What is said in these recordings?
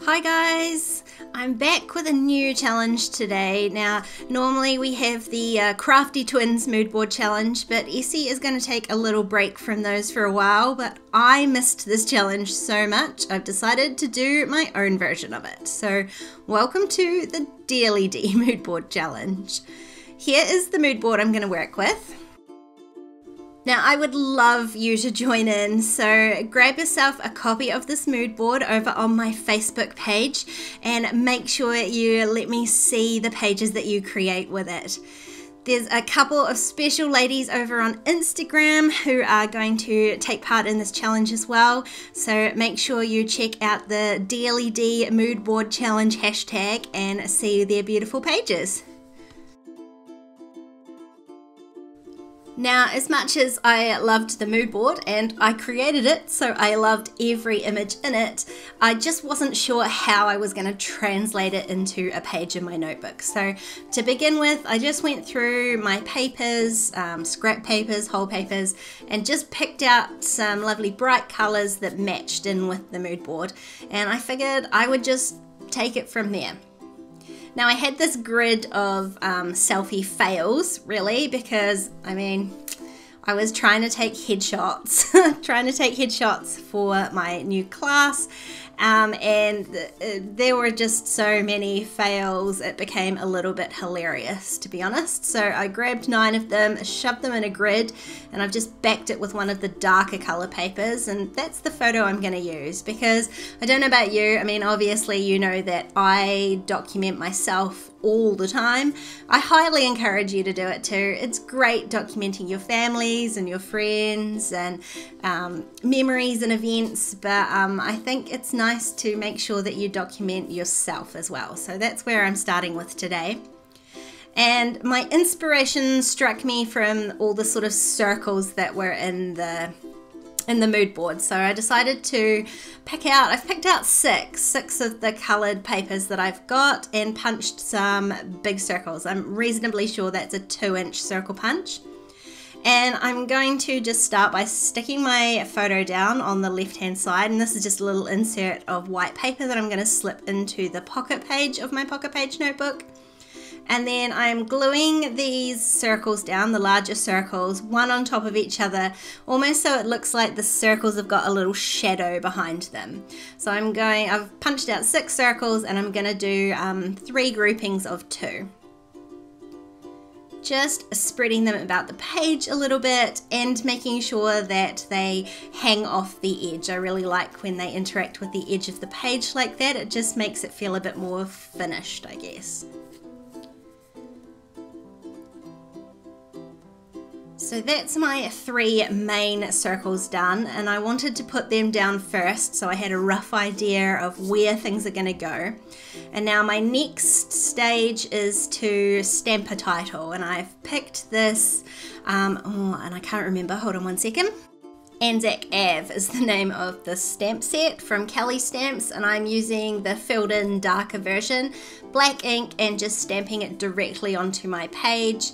Hi guys, I'm back with a new challenge today. Now, normally we have the Crafty Twins Mood Board Challenge, but Essie is going to take a little break from those for a while, but I missed this challenge so much, I've decided to do my own version of it. So, welcome to the Dearlydee Mood Board Challenge. Here is the mood board I'm going to work with. Now, I would love you to join in, so grab yourself a copy of this mood board over on my Facebook page and make sure you let me see the pages that you create with it. There's a couple of special ladies over on Instagram who are going to take part in this challenge as well, so make sure you check out the Dearlydee Mood Board Challenge hashtag and see their beautiful pages. Now, as much as I loved the mood board and I created it, so I loved every image in it, I just wasn't sure how I was going to translate it into a page in my notebook. So to begin with, I just went through my papers, scrap papers, whole papers, and just picked out some lovely bright colors that matched in with the mood board. And I figured I would just take it from there. Now, I had this grid of selfie fails, really, because, I mean, I was trying to take headshots, for my new class, and there were just so many fails, it became a little bit hilarious, to be honest. So I grabbed 9 of them, shoved them in a grid, and I've just backed it with one of the darker color papers, and that's the photo I'm going to use, because I don't know about you, I mean, obviously you know that I document myself all the time. I highly encourage you to do it too. It's great documenting your families and your friends and memories and events, but I think it's nice to make sure that you document yourself as well. So that's where I'm starting with today. And my inspiration struck me from all the sort of circles that were in the mood board. So I decided to I've picked out six of the colored papers that I've got and punched some big circles. I'm reasonably sure that's a 2-inch circle punch. And I'm going to just start by sticking my photo down on the left hand side, and this is just a little insert of white paper that I'm going to slip into the pocket page of my pocket page notebook. And then I'm gluing these circles down, the larger circles, one on top of each other, almost so it looks like the circles have got a little shadow behind them. So I've punched out 6 circles and I'm going to do 3 groupings of 2. Just spreading them about the page a little bit and making sure that they hang off the edge. I really like when they interact with the edge of the page like that. It just makes it feel a bit more finished, I guess. So that's my 3 main circles done, and I wanted to put them down first so I had a rough idea of where things are going to go. And now my next stage is to stamp a title, and I've picked this, and I can't remember, hold on one second. Anzac Ave is the name of the stamp set from Kelly Stamps, and I'm using the filled in darker version, black ink, and just stamping it directly onto my page.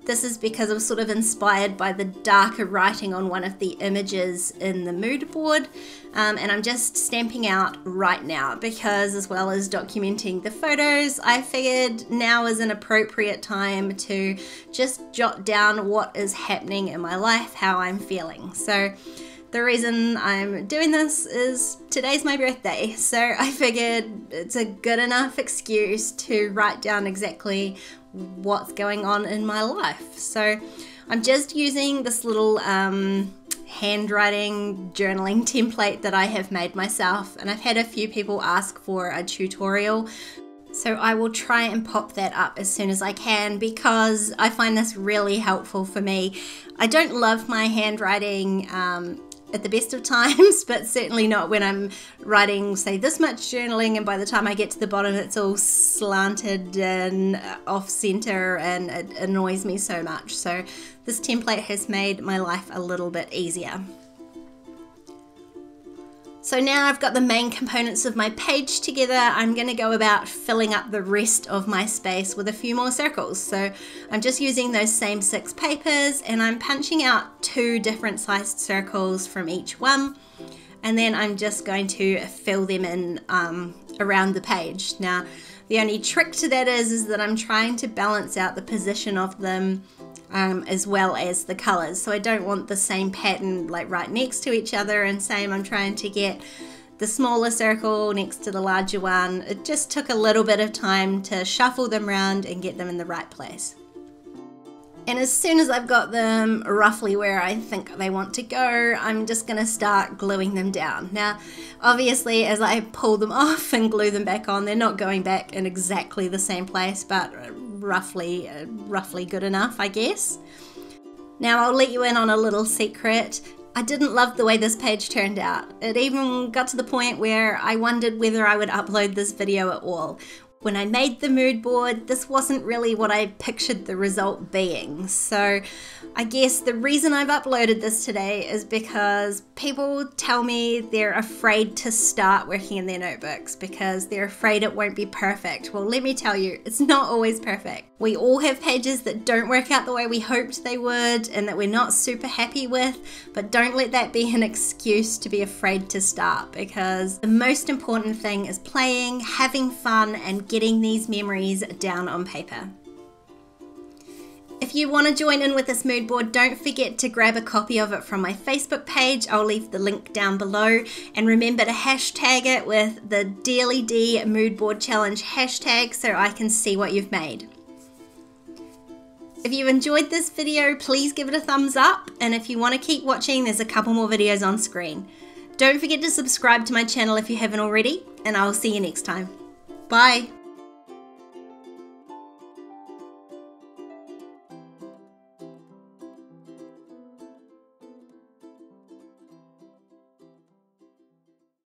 This is because I was sort of inspired by the darker writing on one of the images in the mood board, and I'm just stamping out right now because, as well as documenting the photos, I figured now is an appropriate time to just jot down what is happening in my life, how I'm feeling. So the reason I'm doing this is today's my birthday, so I figured it's a good enough excuse to write down exactly what's going on in my life. So I'm just using this little handwriting journaling template that I have made myself, and I've had a few people ask for a tutorial. So I will try and pop that up as soon as I can because I find this really helpful for me. I don't love my handwriting at the best of times, but certainly not when I'm writing, say, this much journaling, and by the time I get to the bottom it's all slanted and off center and it annoys me so much. So this template has made my life a little bit easier. So now I've got the main components of my page together, I'm going to go about filling up the rest of my space with a few more circles. So I'm just using those same 6 papers and I'm punching out 2 different sized circles from each one. and then I'm just going to fill them in around the page. Now, the only trick to that is that I'm trying to balance out the position of them as well as the colors. So I don't want the same pattern like right next to each other, and same, I'm trying to get the smaller circle next to the larger one. It just took a little bit of time to shuffle them around and get them in the right place. And as soon as I've got them roughly where I think they want to go, I'm just going to start gluing them down. Now, obviously, as I pull them off and glue them back on, they're not going back in exactly the same place, but roughly good enough, I guess. Now, I'll let you in on a little secret. I didn't love the way this page turned out. It even got to the point where I wondered whether I would upload this video at all. When I made the mood board, this wasn't really what I pictured the result being. So I guess the reason I've uploaded this today is because people tell me they're afraid to start working in their notebooks because they're afraid it won't be perfect. Well, let me tell you, it's not always perfect. We all have pages that don't work out the way we hoped they would and that we're not super happy with, but don't let that be an excuse to be afraid to start, because the most important thing is playing, having fun, and getting these memories down on paper. If you want to join in with this mood board, don't forget to grab a copy of it from my Facebook page. I'll leave the link down below, and remember to hashtag it with the Dearlydee Mood Board Challenge hashtag so I can see what you've made. If you enjoyed this video, please give it a thumbs up, and if you want to keep watching, there's a couple more videos on screen. Don't forget to subscribe to my channel if you haven't already, and I'll see you next time. Bye!